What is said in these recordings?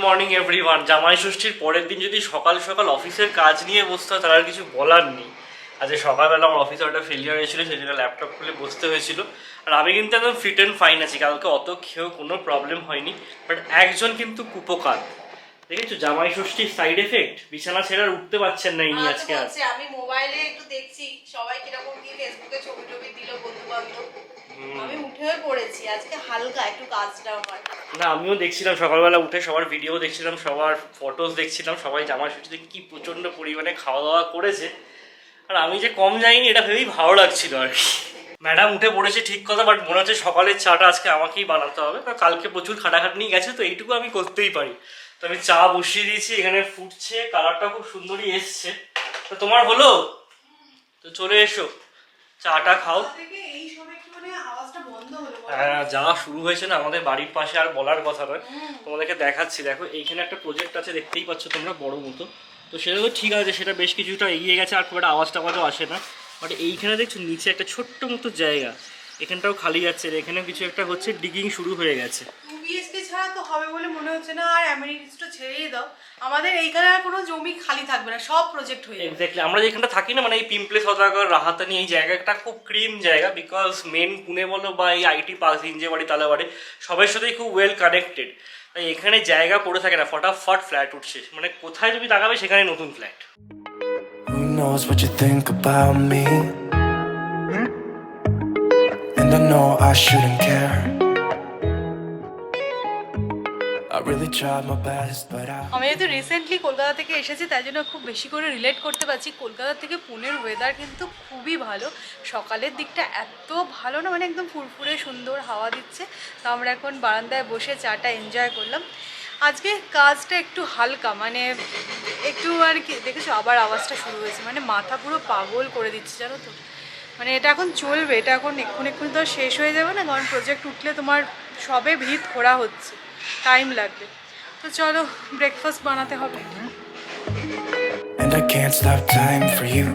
Morning everyone. জামাই ষষ্ঠীর পরের দিন যদি সকাল সকাল অফিসের কাজ নিয়ে বসতে হয় তার আর কিছু বলার নেই। আজকে সকালবেলা আমার অফিসে একটা ফেলিয়ার হয়েছিল, সেই জন্য ল্যাপটপ খুলে বসতে হয়েছিল। আর আমি কিন্তু একদম ফিট অ্যান্ড ফাইন আছি, কালকে অত খেয়েও কোনো প্রবলেম হয়নি। বাট একজন কিন্তু কুপোকাত, দেখেছো জামাই ষষ্ঠীর সাইড এফেক্ট, বিছানা ছেড়ে আর উঠতে পারছেন না ইনি আজকে। আর আমি মোবাইলে একটু দেখছি সবাই কিরকম কি ফেসবুকে ছবি টবি দিল বন্ধু বান্ধব, আমি উঠে পড়েছি আজকে হালকা একটু কাজটা আমার। না আমিও দেখছিলাম সকালবেলা উঠে সবার ভিডিও দেখছিলাম, সবার ফটোস দেখছিলাম, সবাই জামাই ষষ্ঠীতে কি প্রচন্ড পরিমাণে খাওয়া দাওয়া করেছে। আর আমি যে কম যাইনি এটা ভেবেই ভালো লাগছিল আর কি। ম্যাডাম উঠে পড়েছে ঠিক কথা, বাট মনে হচ্ছে সকালের চাটা আজকে আমাকেই বানাতে হবে, কারণ কালকে প্রচুর খাটাখাটনি গেছে, তো এইটুকু আমি করতেই পারি। তো আমি চা বসিয়ে দিয়েছি, এখানে ফুটছে, কালারটা খুব সুন্দরই এসছে। তো তোমার হলো? তো চলে এসো, চাটা খাও। হ্যাঁ, যা শুরু হয়েছে না আমাদের বাড়ির পাশে, আর বলার কথা নয়। তোমাদেরকে দেখাচ্ছি, দেখো এইখানে একটা প্রজেক্ট আছে, দেখতেই পাচ্ছ তোমরা, বড় মতো। তো সেটা তো ঠিক আছে, সেটা বেশ কিছুটা এগিয়ে গেছে, আর খুব একটা আওয়াজ টাওয়াজও আসে না। বাট এইখানে দেখছো নিচে একটা ছোট্ট মতো জায়গা, এখানটাও খালি যাচ্ছে, এখানেও কিছু একটা হচ্ছে, ডিগিং শুরু হয়ে গেছে। বিএসকে ছাড়া তো হবে বলে মনে হচ্ছে না, আর অ্যামেনিটিসটা ছেড়েই দাও, আমাদের এইখানে আর কোনো জমি খালি থাকবে না, সব প্রজেক্ট হয়ে যাবে। এক্স্যাক্টলি, আমরা যেখানটা থাকি না, মানে এই পিম্পলে সদাগর রাহাতানি, এই জায়গাটা খুব ক্রিম জায়গা, বিকজ মেন পুনে বলো বা এই আইটি পার্ক, হিঞ্জেবাড়ি, তালাবাড়ি, সবার সাথেই খুব ওয়েল কানেক্টেড। তাই এখানে জায়গা পড়ে থাকে না, ফটাফট ফ্ল্যাট উঠছে, মানে কোথায় তুমি তাকাবে সেখানে নতুন flat. Who knows what you think about me? And I know I shouldn't care. I really tried my best, but আমি যেহেতু রিসেন্টলি কলকাতা থেকে এসেছি, তাই জন্য খুব বেশি করে রিলেট করতে পারছি। কলকাতা থেকে পুনের ওয়েদার কিন্তু খুবই ভালো, সকালের দিকটা এত ভালো না, মানে একদম ফুরফুরে সুন্দর হাওয়া দিচ্ছে। তো আমরা এখন বারান্দায় বসে চাটা এনজয় করলাম। আজকে কাজটা একটু হালকা, মানে একটু আর কি, দেখেছো আবার আওয়াজটা শুরু হয়েছে, মানে মাথা পুরো পাগল করে দিচ্ছে জানো তো। মানে এটা এখন চলবে, এটা এখন এক্ষুনি তো শেষ হয়ে যাবে না, কারণ প্রজেক্ট উঠলে তোমার সবে ভিত খোঁড়া হচ্ছে, টাইম লাগবে। তো চলো ব্রেকফাস্ট বানাতে হবে। and I can't stop time for you.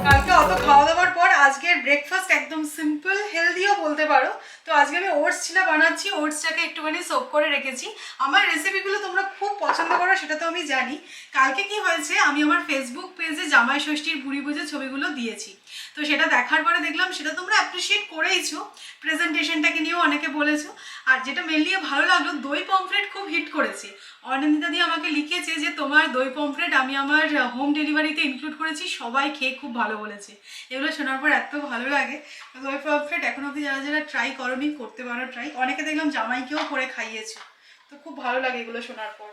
কালকে অত খাওয়া দাওয়ার পর আজকের ব্রেকফাস্ট একদম সিম্পল, হেলদিও বলতে পারো। তো আজকে আমি ওটস চিলা বানাচ্ছি, ওটসটাকে একটুখানি সোক করে রেখেছি। আমার রেসিপিগুলো তোমরা খুব পছন্দ করো সেটা তো আমি জানি। কালকে কি হয়েছে, আমি আমার ফেসবুক পেজে জামাই ষষ্ঠীর ভুড়ি ভুজে ছবিগুলো দিয়েছি, তো সেটা দেখার পরে দেখলাম সেটা তোমরা অ্যাপ্রিসিয়েট করেইছো, প্রেজেন্টেশনটাকে নিয়েও অনেকে বলেছো। আর যেটা মেনলি ভালো লাগলো, দই পমফ্রেট খুব হিট করেছে। অনিন্দিতা দিয়ে আমাকে লিখেছে যে তোমার দই পমফ্রেট আমি আমার হোম ডেলিভারিতে ইনক্লুড করেছি, সবাই খেয়ে খুব ভালো বলেছে। এগুলো শোনার পর এত ভালো লাগে। দই পমফ্রেট এখন অবধি যারা যারা ট্রাই করোনি করতে পারো ট্রাই, অনেকে দেখলাম জামাইকেও করে খাইয়েছে, তো খুব ভালো লাগে এগুলো শোনার পর।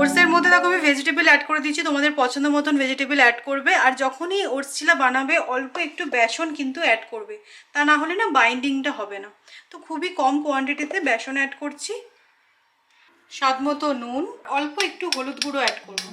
ওটসের মধ্যে দেখো আমি ভেজিটেবল অ্যাড করে দিচ্ছি, তোমাদের পছন্দ মতন ভেজিটেবল অ্যাড করবে। আর যখনই ওটস চিলা বানাবে অল্প একটু বেসন কিন্তু অ্যাড করবে, তা না হলে না বাইন্ডিংটা হবে না। তো খুবই কম কোয়ান্টিটিতে বেসন অ্যাড করছি, স্বাদ মতো নুন, অল্প একটু হলুদ গুঁড়ো অ্যাড করবো।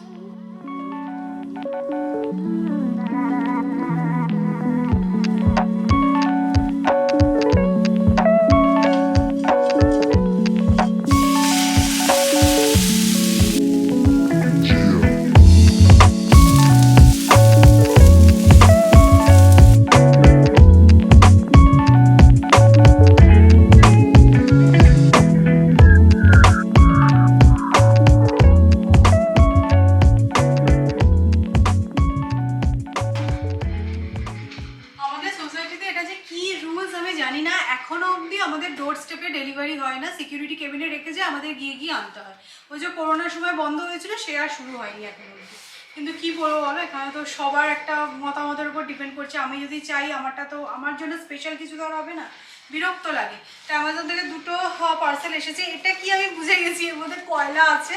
ডেলিভারি হয় না, সিকিউরিটি কেবিনে রেখে যে আমাদের গিয়ে গিয়ে আনতে হয়। ওই যে করোনার সময় বন্ধ হয়েছিল, সে আর শুরু হয়নি এখন অবধি। কিন্তু কি বলবো বলো, এখানে তো সবার একটা মতামতের উপর ডিপেন্ড করছে। আমি যদি চাই আমারটা তো আমার জন্য স্পেশাল কিছু তো আর হবে না, বিরক্ত লাগে। তো অ্যামাজন থেকে দুটো পার্সেল এসেছে। এটা কি আমি বুঝে গেছি, এর মধ্যে কয়লা আছে,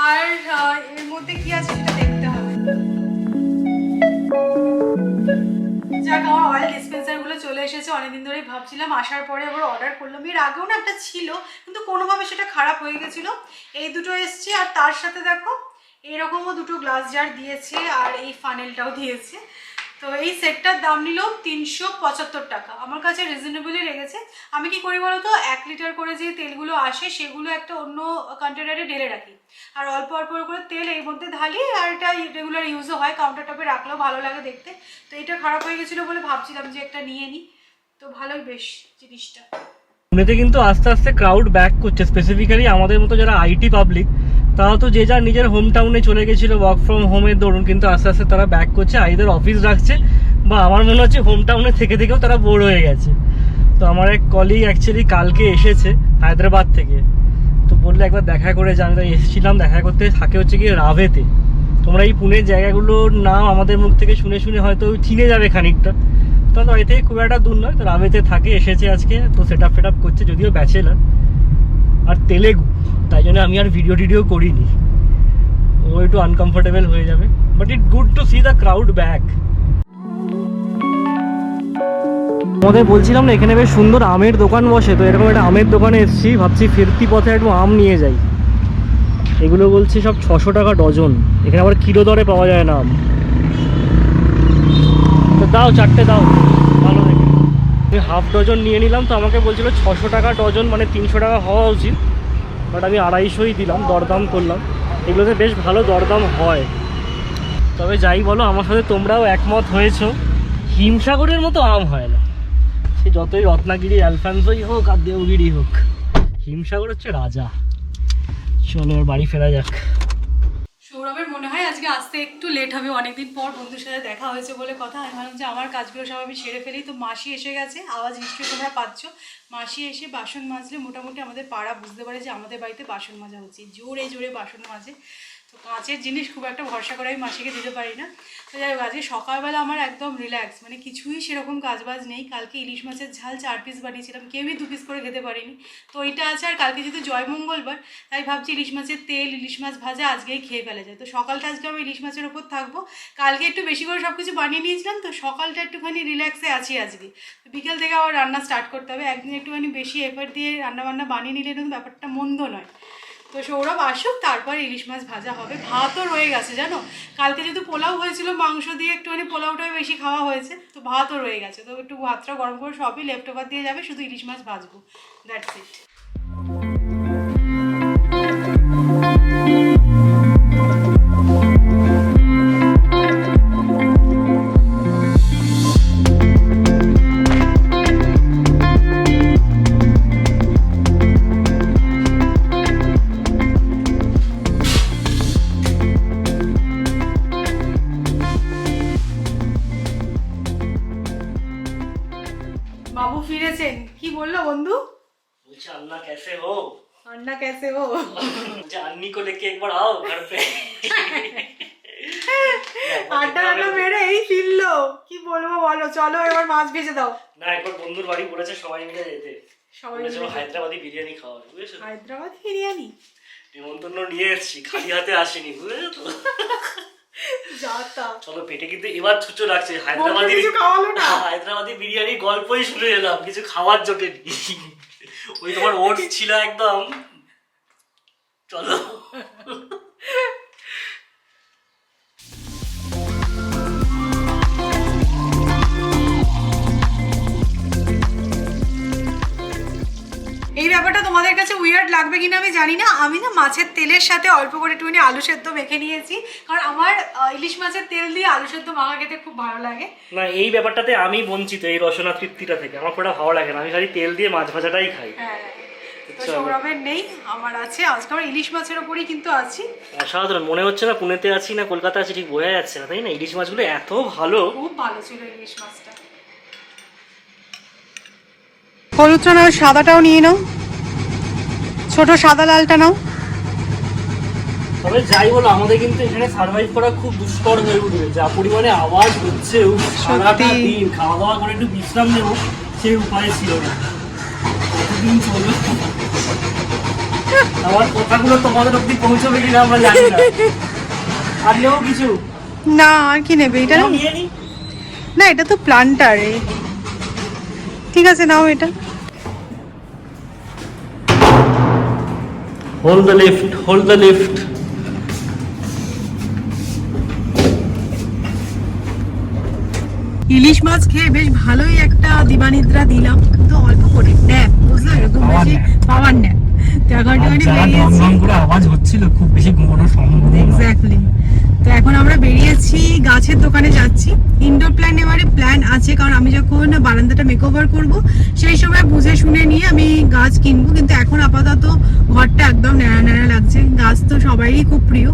আর এর মধ্যে কি আছে সেটা দেখতে হবে। যাক, আমার অয়েল ডিসপেন্সারগুলো চলে এসেছে, অনেকদিন ধরেই ভাবছিলাম, আসার পরে আবার অর্ডার করলাম। এর আগেও না একটা ছিল, কিন্তু কোনোভাবে সেটা খারাপ হয়ে গেছিলো। এই দুটো এসছে, আর তার সাথে দেখো এরকমও দুটো গ্লাস জার দিয়েছে, আর এই ফানেলটাও দিয়েছে। তো এই সেটটার দাম নিল 375 টাকা, আমার কাছে রিজনেবলই লেগেছে। আমি কি করি বলো তো, 1 লিটার করে যে তেলগুলো আসে সেগুলো একটা অন্য কন্টেনারে ঢেলে রাখি, আর অল্প অল্প করে তেল এর মধ্যে ঢালি, আর এটা রেগুলার ইউজও হয়, কাউন্টার টপে রাখলেও ভালো লাগে দেখতে। তো এটা খারাপ হয়ে গেছিলো বলে ভাবছিলাম যে একটা নিয়ে নিই, তো ভালোই বেশ জিনিসটা। পুনেতে কিন্তু আস্তে আস্তে ক্রাউড ব্যাক করছে, স্পেসিফিক্যালি আমাদের মতো যারা আইটি পাবলিক, তারা তো যে যার নিজের হোম টাউনে চলে গেছিলো ওয়ার্ক ফ্রম হোমের দরুন, কিন্তু আস্তে আস্তে তারা ব্যাক করছে, আইদার অফিস রাখছে বা আমার মনে হচ্ছে হোম টাউনে থেকে থেকেও তারা বোর হয়ে গেছে। তো আমার এক কলিগ অ্যাকচুয়ালি কালকে এসেছে হায়দ্রাবাদ থেকে, তো বললে একবার দেখা করে যান। তাই এসেছিলাম দেখা করতে। থাকে হচ্ছে কি রাভেতে। তোমরা এই পুনের জায়গাগুলোর নাম আমাদের মুখ থেকে শুনে শুনে হয়তো চিনে যাবে খানিকটা, তো বাড়ি থেকে খুব একটা দূর নয়। তো রাভেতে থাকে, এসেছে আজকে, তো সেট আপ করছে, যদিও ব্যাচেলার আর তেলেগু, তাই জন্য আমি আর ভিডিও করিনি, ও একটু আনকমফোর্টেবল হয়ে যাবে। But it good to see the crowd back. তোমাদের বলছিলাম না এখানে বেশ সুন্দর আমের দোকান বসে, তো এরকম একটা আমের দোকানে এসেছি, ভাবছি ফিরতি পথে একটু আম নিয়ে যাই। এগুলো বলছি সব 600 টাকা ডজন, এখানে আবার কিলো দরে পাওয়া যায় না আম। তো দাও 4টে দাও, ভালো দেখে। হাফ ডজন নিয়ে নিলাম, তো আমাকে বলছিল 600 টাকা ডজন, মানে 300 টাকা হওয়া উচিত, বাট আমি 250ই দিলাম, দরদাম করলাম। এগুলোতে বেশ ভালো দরদাম হয়। তবে যাই বলো, আমার সাথে তোমরাও একমত হয়েছো, হিমসাগরের মতো আম হয় না। সে যতই রত্নাগিরি অ্যালফান্সোই হোক আর দেওগিরি হোক, হিমসাগর হচ্ছে রাজা। চলো বাড়ি ফেরা যাক। সৌরভের মনে হয় আজকে আসতে একটু লেট হবে, অনেকদিন পর বন্ধুর সাথে দেখা হয়েছে বলে কথা। আমি ভাবলাম যে আমার কাজগুলো সব আমি সেরে ফেলি। তো মাসি এসে গেছে, আওয়াজ নিশ্চয়ই তোমরা পাচ্ছ। মাসি এসে বাসন মাজলে মোটামুটি আমাদের পাড়া বুঝতে পারে যে আমাদের বাড়িতে বাসন মাজা হচ্ছে, জোরে জোরে বাসন মাজে। তো কাঁচের জিনিস খুব একটা ভরসা করে আমি মাসিকে দিতে পারি না। তো যাই হোক, আজকে সকালবেলা আমার একদম রিল্যাক্স, মানে কিছুই সেরকম কাজবাজ নেই। কালকে ইলিশ মাছের ঝাল 4 পিস বানিয়েছিলাম, কেউই 2 পিস করে খেতে পারিনি, তো ওইটা আছে। আর কালকে যেহেতু জয় মঙ্গলবার, তাই ভাবছি ইলিশ মাছের তেল, ইলিশ মাছ ভাজা আজকেই খেয়ে ফেলা যায়। তো সকালটা আজকে আমি ইলিশ মাছের ওপর থাকবো। কালকে একটু বেশি করে সব কিছু বানিয়ে নিয়েছিলাম, তো সকালটা একটুখানি রিল্যাক্সে আছি আজকে। তো বিকেল থেকে আবার রান্না স্টার্ট করতে হবে। একদিন একটুখানি বেশি এফার্ট দিয়ে রান্নাবান্না বানিয়ে নিলে কিন্তু ব্যাপারটা মন্দ নয়। তো সৌরভ আসুক, তারপর ইলিশ মাছ ভাজা হবে। ভাতও রয়ে গেছে জানো, কালকে যেহেতু পোলাও হয়েছিল মাংস দিয়ে, একটুখানি পোলাওটাই বেশি খাওয়া হয়েছে, তো ভাতও রয়ে গেছে। তো একটু ভাতটা গরম করে সবই লেফট ওভার দিয়ে যাবে, শুধু ইলিশ মাছ ভাজবো, দ্যাটস ইট। বাবু ফিরেছেন, কি বললো বন্ধু? বলছে अन्ना कैसे हो, अन्ना कैसे हो, मुझे अन्नी को लेके एक बार आओ घर पे। আড্ডা আড্ডা মেরে এই ফিরলো, কি বলবো বলো। চলো এবার মাছ ভেজে দাও। না, একবার বন্ধুর বাড়ি বলেছে সবাই মিলে যেতে, সবাই বলেছে মিলে হায়দ্রাবাদি বিরিয়ানি খাওয়া, বুঝেছো? হায়দ্রাবাদ বিরিয়ানি নিমন্ত্রণ নিয়ে এসেছি, খালি হাতে আসেনি, বুঝেছো তো? যাতা চলো, পেটে কিন্তু এবার ছুঁচো লাগছে। কিছু খাওয়ালো না। হায়দ্রাবাদি বিরিয়ানি গল্পই শুনে এলাম, কিছু খাওয়ার জোটেনি। ওই তোমার ওটস ছিল একদম। চলো এই ব্যাপারটা তোমাদের কাছে উইয়ার্ড লাগবে কিনা আমি জানি না। আমি না মাছের তেলের সাথে অল্প করে একটুখানি আলু সেদ্ধ মেখে নিয়েছি, কারণ আমার ইলিশ মাছের তেল দিয়ে আলু সেদ্ধ মাখা খেতে খুব ভালো লাগে। না, এই ব্যাপারটাতে আমি বঞ্চিত, এই রসনা তৃপ্তিটা থেকে আমার পুরো ভালো লাগে না। আমি খালি তেল দিয়ে মাছ ভাজাটাই খাই। হ্যাঁ, তো সৌরভের নেই, আমার আছে। আজকে আমার ইলিশ মাছের ওপরই কিন্তু আছি। অসাধারণ, মনে হচ্ছে না পুনেতে আছি না কলকাতা আছি, ঠিক বোঝা যাচ্ছে না, তাই না? ইলিশ মাছগুলো এত ভালো, খুব ভালো ছিল ইলিশ মাছটা। হলুদটা নাও, সাদাটাও নিয়ে নাও, ছোট সাদা লালটা নাও। তবে যাই বলো, আমাদের কিন্তু এখানে সার্ভাইভ করা খুব দুষ্কর হয়ে উঠবে, যা পরিমাণে আওয়াজ হচ্ছে। সারাটা দিন খাওয়া দাওয়া করে একটু বিশ্রাম নেবো সেই উপায় ছিল না। কতদিন চলবে, আমার কথাগুলো তোমাদের অব্দি পৌঁছবে কিনা আমরা জানি না। আর নেবো কিছু না, আর কি নেবে? এটা নিয়ে নি না, এটা তো প্লান্টার। ঠিক আছে, নাও এটা। Hold the lift, hold the lift. ইলিশ মাছ খেয়ে বেশ ভালোই একটা দিবানিদ্রা দিলাম, তো অল্প করে ন্যাপ, বুঝলে, এরকম বেশি পাওয়ার ন্যাপ। তো এখন একটুখানি আওয়াজ হচ্ছিল, খুব বেশি ঘুমানো সম্ভব নেই। এক্স্যাক্টলি। তো এখন আমরা বেরিয়েছি, গাছের দোকানে যাচ্ছি। ইনডোর প্ল্যান নেওয়ার প্ল্যান আছে, কারণ আমি যখন বারান্দাটা মেকওভার করব সেই সময় বুঝে শুনে নিয়ে আমি গাছ কিনবো। কিন্তু এখন আপাতত ঘরটা একদম ন্যাড়া ন্যাড়া লাগছে, গাছ তো সবারই খুব প্রিয়।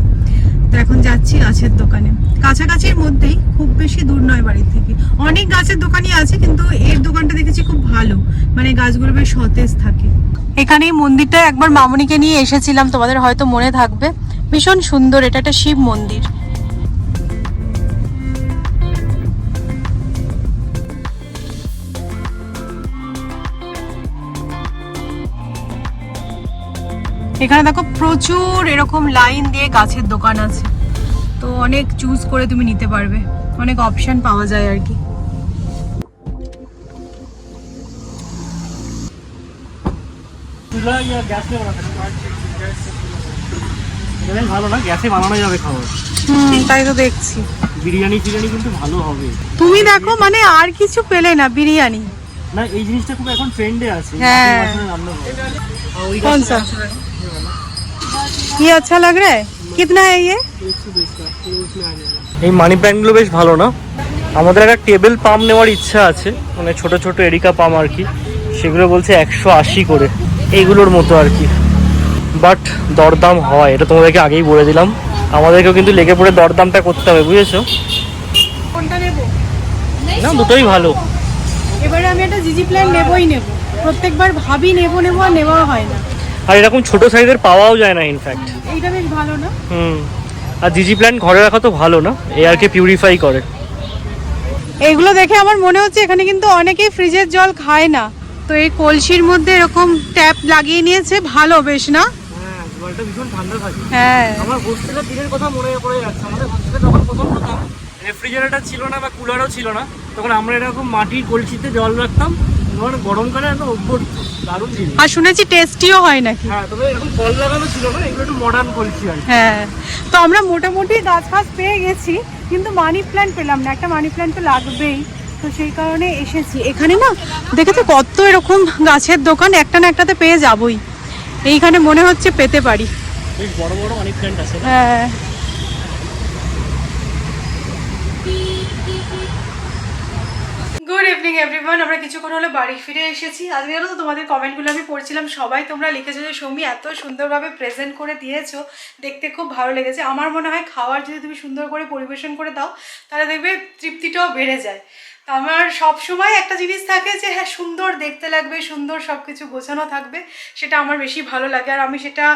তো এখন যাচ্ছি গাছের দোকানে, কাছাকাছির মধ্যেই, খুব বেশি দূর নয় বাড়ির থেকে। অনেক গাছের দোকানই আছে, কিন্তু এর দোকানটা দেখেছি খুব ভালো, মানে গাছগুলো বেশ সতেজ থাকে। এখানে এই মন্দিরটা একবার মামুনিকে নিয়ে এসেছিলাম, তোমাদের হয়তো মনে থাকবে, ভীষণ সুন্দর। এটা একটা শিব মন্দির। এখানে দেখো প্রচুর এরকম লাইন দিয়ে গাছের দোকান আছে, তো অনেক চুজ করে তুমি নিতে পারবে, অনেক অপশন পাওয়া যায় আর কি। ভালো না, গ্যাসে বানানো যাবে খাবার। তাই তো দেখছি। বিরিয়ানি টিরিয়ানি কিন্তু ভালো হবে। তুমি দেখো, মানে আর কিছু পেলে না, বিরিয়ানি না, এই জিনিসটা খুব এখন ট্রেন্ডে আছে। হ্যাঁ। कौन सा ये अच्छा लग रहा है? कितना है ये? এই মানি প্ল্যান্টগুলো বেশ ভালো না? আমাদের একটা টেবিল পাম নেওয়ার ইচ্ছা আছে, মানে ছোট ছোট এরিকা পাম আর কি। সেগুলো বলছে 180 করে, এইগুলোর মতো আর কি। বাট দরদাম হয়, এটা তোমাদেরকে আগেই বলে দিলাম। আমাদেরকেও কিন্তু লেগে পড়ে দরদামটা করতে হবে, বুঝেছো? কোনটা নেব? না, দুটোই ভালো। এবারে আমি একটা জিজি প্ল্যান নেবই নেব, প্রত্যেকবার ভাবি নেব নেব আর নেওয়া হয় না। আর এরকম ছোট সাইজের পাওয়াও যায় না ইনফ্যাক্ট। এইটা বেশ ভালো না? আর জিজি প্ল্যান্ট ঘরে রাখা তো ভালো না, এয়ারকে পিউরিফাই করে। এইগুলো দেখে আমার মনে হচ্ছে এখানে কিন্তু অনেকেই ফ্রিজের জল খায় না, তো এই কলসির মধ্যে এরকম ট্যাপ লাগিয়ে নিয়েছে, ভালো বেশ না? হ্যাঁ, জলটা ভীষণ ঠান্ডা থাকে। হ্যাঁ, আমার হোস্টেলের দিনের কথা মনে পড়ে যাচ্ছে। আমাদের হোস্টেলে যখন প্রথম প্রথম রেফ্রিজারেটর ছিল না বা কুলারও ছিল না, তখন আমরা এরকম মাটির কলসিতে জল রাখতাম, তখন গরমকালে একদম অভ্যর্থ, দারুণ জিনিস। আর শুনেছি টেস্টিও হয় নাকি। হ্যাঁ, তবে এরকম কল লাগানো ছিল না, এগুলো একটু মডার্ন কলসি আর কি। হ্যাঁ, তো আমরা মোটামুটি গাছ ফাছ পেয়ে গেছি, কিন্তু মানি প্ল্যান্ট পেলাম না। একটা মানি প্ল্যান্ট তো লাগবেই, তো সেই কারণে এসেছি এখানে। না, দেখেছো কত এরকম গাছের দোকান, একটা না একটাতে পেয়ে যাবই। এইখানে মনে হচ্ছে পেতে পারি। বেশ বড় বড় অনেক প্ল্যান্ট আছে। হ্যাঁ, গুড ইভিনিং এভরিওয়ান। আমরা কিছুক্ষণ হলো বাড়ি ফিরে এসেছি। আজকে জানো তো, তোমাদের কমেন্টগুলো আমি পড়ছিলাম, সবাই তোমরা লিখেছো যে সৌমি এত সুন্দরভাবে প্রেজেন্ট করে দিয়েছো, দেখতে খুব ভালো লেগেছে। আমার মনে হয় খাবার যদি তুমি সুন্দর করে পরিবেশন করে দাও, তাহলে দেখবে তৃপ্তিটাও বেড়ে যায়। তো আমার সবসময় একটা জিনিস থাকে যে হ্যাঁ, সুন্দর দেখতে লাগবে, সুন্দর সব কিছু গোছানো থাকবে, সেটা আমার বেশি ভালো লাগে। আর আমি সেটা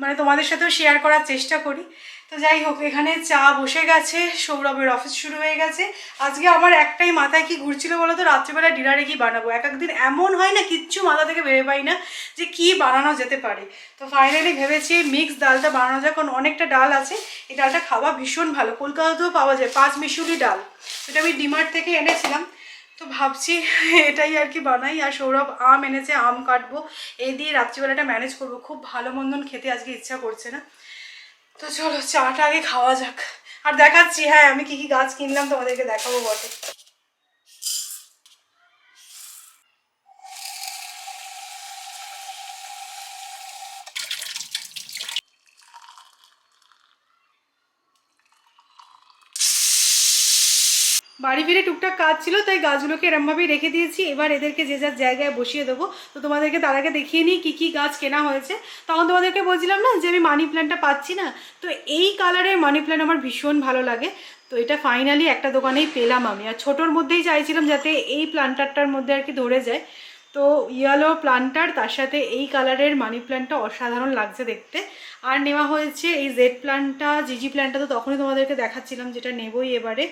মানে তোমাদের সাথেও শেয়ার করার চেষ্টা করি। তো যাই হোক, এখানে চা বসে গেছে, সৌরভের অফিস শুরু হয়ে গেছে। আজকে আমার একটাই মাথায় কি ঘুরছিল বলো তো, রাত্রিবেলা ডিনারে কি বানাবো। এক একদিন এমন হয় না, কিচ্ছু মাথা থেকে ভেবে পাই না যে কি বানানো যেতে পারে। তো ফাইনালি ভেবেছি মিক্স ডালটা বানানো যায়, কারণ অনেকটা ডাল আছে। এই ডালটা খাওয়া ভীষণ ভালো, কলকাতাতেও পাওয়া যায়, 5 মিশুলি ডাল। সেটা আমি ডিমার্ট থেকে এনেছিলাম। তো ভাবছি এটাই আর কি বানাই। আর সৌরভ আম এনেছে, আম কাটবো, এই দিয়ে রাত্রিবেলাটা ম্যানেজ করবো। খুব ভালো মন্দন খেতে আজকে ইচ্ছা করছে না। তো চলো চাটা আগে খাওয়া যাক, আর দেখাচ্ছি হ্যাঁ আমি কি কি গাছ কিনলাম, তোমাদেরকে দেখাবো বটে। বাড়ি ফিরে টুকটাক কাজ ছিল, তাই গাছগুলোকে এরমভাবেই রেখে দিয়েছি। এবার এদেরকে যে যার জায়গায় বসিয়ে দেবো। তো তোমাদেরকে তার আগে দেখিয়ে নিই কী কী গাছ কেনা হয়েছে। তখন তোমাদেরকে বলছিলাম না যে আমি মানি প্ল্যান্টটা পাচ্ছি না, তো এই কালারের মানি প্ল্যান্ট আমার ভীষণ ভালো লাগে। তো এটা ফাইনালি একটা দোকানেই পেলাম আমি, আর ছোটোর মধ্যেই চাইছিলাম যাতে এই প্ল্যান্টারটার মধ্যে আর কি ধরে যায়। তো ইয়েলো প্ল্যান্টার, তার সাথে এই কালারের মানি প্ল্যান্টটা অসাধারণ লাগছে দেখতে। আর নেওয়া হয়েছে এই জেড প্ল্যান্টটা, জিজি প্ল্যান্টটা তো তখনই তোমাদেরকে দেখাচ্ছিলাম যেটা নেবই এবারে।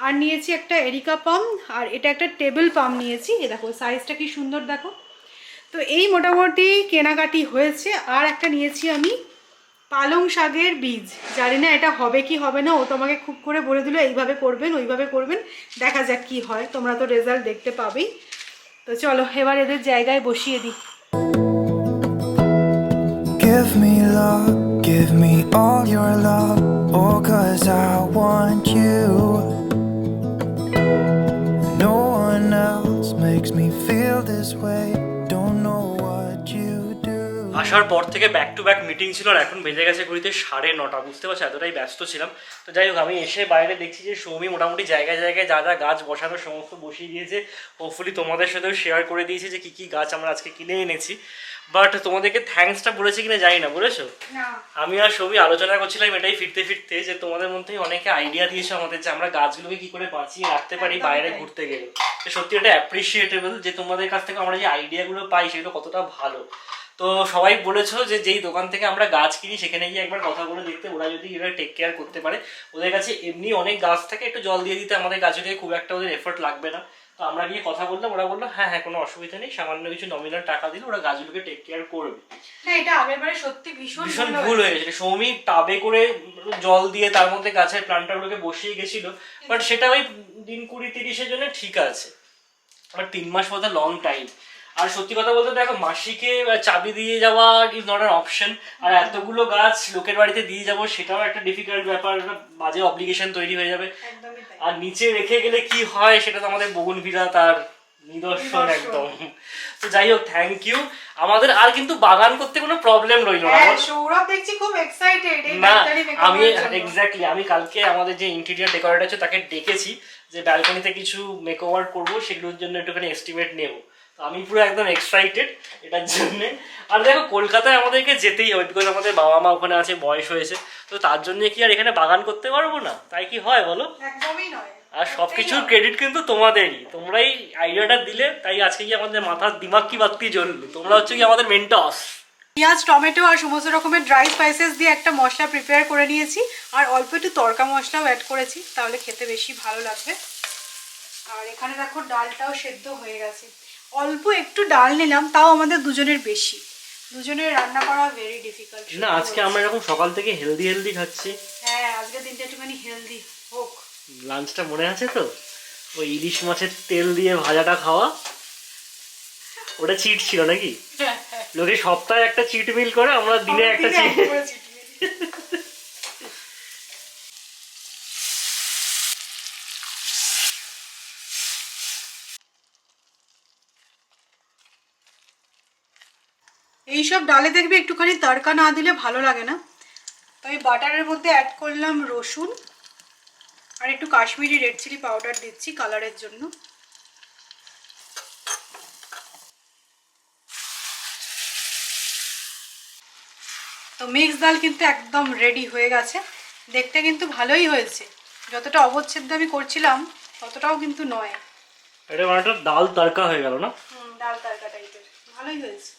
আর নিয়েছি একটা এরিকা পাম, আর এটা একটা টেবিল পাম নিয়েছি। এ দেখো সাইজটা কি সুন্দর দেখো। তো এই মোটামুটি কেনাকাটি হয়েছে। আর একটা নিয়েছি আমি পালং শাকের বীজ, জানি না এটা হবে কি হবে না, ও তোমাকে খুব করে বলে দিল এইভাবে করবেন ওইভাবে করবেন, দেখা যাক কি হয়, তোমরা তো রেজাল্ট দেখতে পাবেই। তো চলো এবার এদের জায়গায় বসিয়ে দিই। Give me love, give me all your love, oh 'cause I want you. this way. Don't know what you do. আসার পর থেকে ব্যাক টু ব্যাক মিটিং ছিল, আর এখন বেজে গেছে ঘড়িতে 9:30। বুঝতে পারছো এতটাই ব্যস্ত ছিলাম। তো যাই হোক, আমি এসে বাইরে দেখছি যে সৌমি মোটামুটি জায়গায় জায়গায় যা যা গাছ বসানো সমস্ত বসিয়ে দিয়েছে। হোপফুলি তোমাদের সাথেও শেয়ার করে দিয়েছে যে কী কী গাছ আমরা আজকে কিনে এনেছি। বাট তোমাদেরকে থ্যাঙ্কসটা বলেছি কিনা জানি না, বলেছো? আমি আর সৌমি আলোচনা করছিলাম এটাই ফিরতে ফিরতে, যে তোমাদের মধ্যেই অনেকে আইডিয়া দিয়েছো আমাদের যে আমরা গাছগুলোকে কি করে বাঁচিয়ে রাখতে পারি বাইরে ঘুরতে গেলে। তো সত্যি এটা অ্যাপ্রিসিয়েটেবল যে তোমাদের কাছ থেকে আমরা যে আইডিয়াগুলো পাই সেগুলো কতটা ভালো। তো সবাই বলেছো যে যেই দোকান থেকে আমরা গাছ কিনি সেখানে গিয়ে একবার কথা বলে দেখতে, ওরা যদি এরা টেক কেয়ার করতে পারে। ওদের কাছে এমনি অনেক গাছ থাকে, একটু জল দিয়ে দিতে আমাদের গাছগুলোকে খুব একটা ওদের এফোর্ট লাগবে না। তো আমরা গিয়ে কথা বললাম, ওরা বললো হ্যাঁ হ্যাঁ কোনো অসুবিধা নেই, সামান্য কিছু নমিনাল টাকা দিলে ওরা গাছগুলোকে টেক কেয়ার করবে। হ্যাঁ, এটা আগেরবারে সত্যি ভীষণ ভুল হয়েছে। সৌমি টাবে করে জল দিয়ে তার মধ্যে গাছের প্লান্টারগুলোকে বসিয়ে গেছিল, বাট সেটা ওই দিন 20-30-এর জন্য ঠিক আছে, বাট 3 মাস মতো লং টাইম। আর সত্যি কথা বলতে দেখো, মাসিকে চাবি দিয়ে যাওয়া ইজ নট অ্যান অপশন। আর এতগুলো গাছ লোকের বাড়িতে দিয়ে যাবো সেটাও একটা ডিফিকাল্ট ব্যাপার, বাজে অব্লিগেশন তৈরি হয়ে যাবে। আর নিচে রেখে গেলে কি হয় সেটা তো আমাদের বগুনভিলা তার নিদর্শন একদম। তো যাই হোক, থ্যাংক ইউ। আমাদের আর কিন্তু বাগান করতে কোনো প্রবলেম রইল না। সৌরভ দেখছি খুব এক্সাইটেড এই না, ব্যালকনি মেকওভারের আমি জন্য। এক্স্যাক্টলি আমি কালকে আমাদের যে ইন্টেরিয়র ডেকোরেটর আছে তাকে ডেকেছি যে ব্যালকনিতে কিছু মেকওভার করবো, সেগুলোর জন্য একটুখানি এস্টিমেট নেব। আমি পুরো একদম এক্সাইটেড এটার জন্যে। আর দেখো, কলকাতায় আমাদেরকে যেতেই হবে, বিকজ আমাদের বাবা মা ওখানে আছে, বয়স হয়েছে। তো তার জন্য কি আর এখানে বাগান করতে পারবো না? তাই কি হয় বলো? একদমই নয়। আর সবকিছুর ক্রেডিট কিন্তু তোমাদেরই, তোমরাই আইডিয়াটা দিলে, তাই আজকে কি আমাদের মাথার দিমাগ কি বাত্তি জ্বললো। তোমরা হচ্ছে কি আমাদের মেন্টস। পেঁয়াজ, টমেটো আর সমস্ত রকমের ড্রাই স্পাইসেস দিয়ে একটা মশলা প্রিপেয়ার করে নিয়েছি, আর অল্প একটু তড়কা মশলাও অ্যাড করেছি, তাহলে খেতে বেশি ভালো লাগবে। আর এখানে দেখো ডালটাও সেদ্ধ হয়ে গেছে। অল্প একটু ডাল নিলাম, তাও আমাদের দুজনের বেশি, দুজনের রান্না করা ভেরি ডিফিকাল্ট। না, আজকে আমরা এরকম সকাল থেকে হেলদি খাচ্ছি। হ্যাঁ, আজকে দিনটা একটুখানি হেলদি হোক। লাঞ্চটা মনে আছে তো, ওই ইলিশ মাছের তেল দিয়ে ভাজাটা খাওয়া, ওটা চিট ছিল নাকি? লোকে সপ্তাহে একটা চিট মিল করে, আমরা দিনে একটা চিট। এইসব ডালে দেখবে একটুখানি তড়কা না দিলে ভালো লাগে না। তো এই বাটারের মধ্যে অ্যাড করলাম রসুন, আর একটু কাশ্মীরি রেড চিলি পাউডার দিচ্ছি কালারের জন্য। তো মিক্স ডাল কিন্তু একদম রেডি হয়ে গেছে। দেখতে কিন্তু ভালোই হয়েছে, যতটা অবচ্ছেদ্য আমি করছিলাম ততটাও কিন্তু নয়। এটা একটা ডাল তড়কা হয়ে গেল না? ডাল তড়কা টাইপের, ভালোই হয়েছে।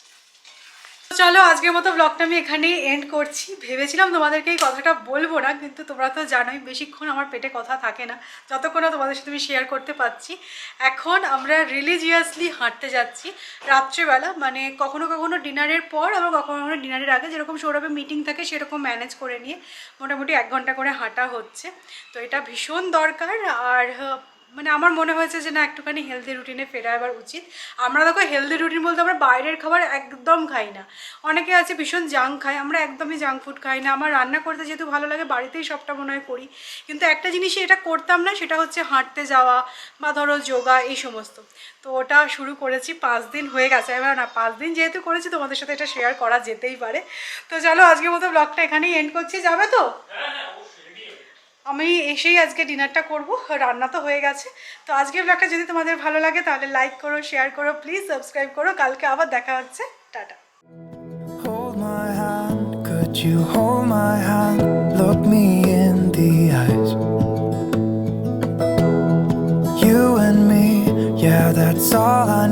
চলো, আজকের মতো ব্লগটা আমি এখানেই এন্ড করছি। ভেবেছিলাম তোমাদেরকে এই কথাটা বলবো না, কিন্তু তোমরা তো জানোই বেশিক্ষণ আমার পেটে কথা থাকে না, যতক্ষণ না তোমাদের সাথে আমি শেয়ার করতে পারছি। এখন আমরা রিলিজিয়াসলি হাঁটতে যাচ্ছি রাত্রেবেলা, মানে কখনো কখনো ডিনারের পর, আবার কখনো কখনো ডিনারের আগে, যেরকম সৌরভের মিটিং থাকে সেরকম ম্যানেজ করে নিয়ে মোটামুটি 1 ঘন্টা করে হাঁটা হচ্ছে। তো এটা ভীষণ দরকার। আর মানে আমার মনে হয়েছে যে না, একটুখানি হেলদি রুটিনে ফেরা এবার উচিত। আমরা দেখো হেলদি রুটিন বলতে আমরা বাইরের খাবার একদম খাই না। অনেকে আছে ভীষণ জাঙ্ক খায়, আমরা একদমই জাঙ্ক ফুড খাই না। আমার রান্না করতে যেহেতু ভালো লাগে, বাড়িতেই সবটা মনে হয় করি, কিন্তু একটা জিনিসই এটা করতাম না, সেটা হচ্ছে হাঁটতে যাওয়া বা ধরো যোগা, এই সমস্ত। তো ওটা শুরু করেছি, 5 দিন হয়ে গেছে। এবার না, 5 দিন যেহেতু করেছি, তোমাদের সাথে এটা শেয়ার করা যেতেই পারে। তো চলো, আজকের মতো ব্লগটা এখানেই এন্ড করছি। যাবে তো? আমি এসেই আজকে ডিনারটা করব, রান্না তো হয়ে গেছে। তো আজকের ব্লগটা যদি তোমাদের ভালো লাগে তাহলে লাইক করো, শেয়ার করো, প্লিজ সাবস্ক্রাইব করো। কালকে আবার দেখা হচ্ছে। Tata. Hold my hand, could you hold my hand? Look me in the eyes. You and me, yeah, that's all I need.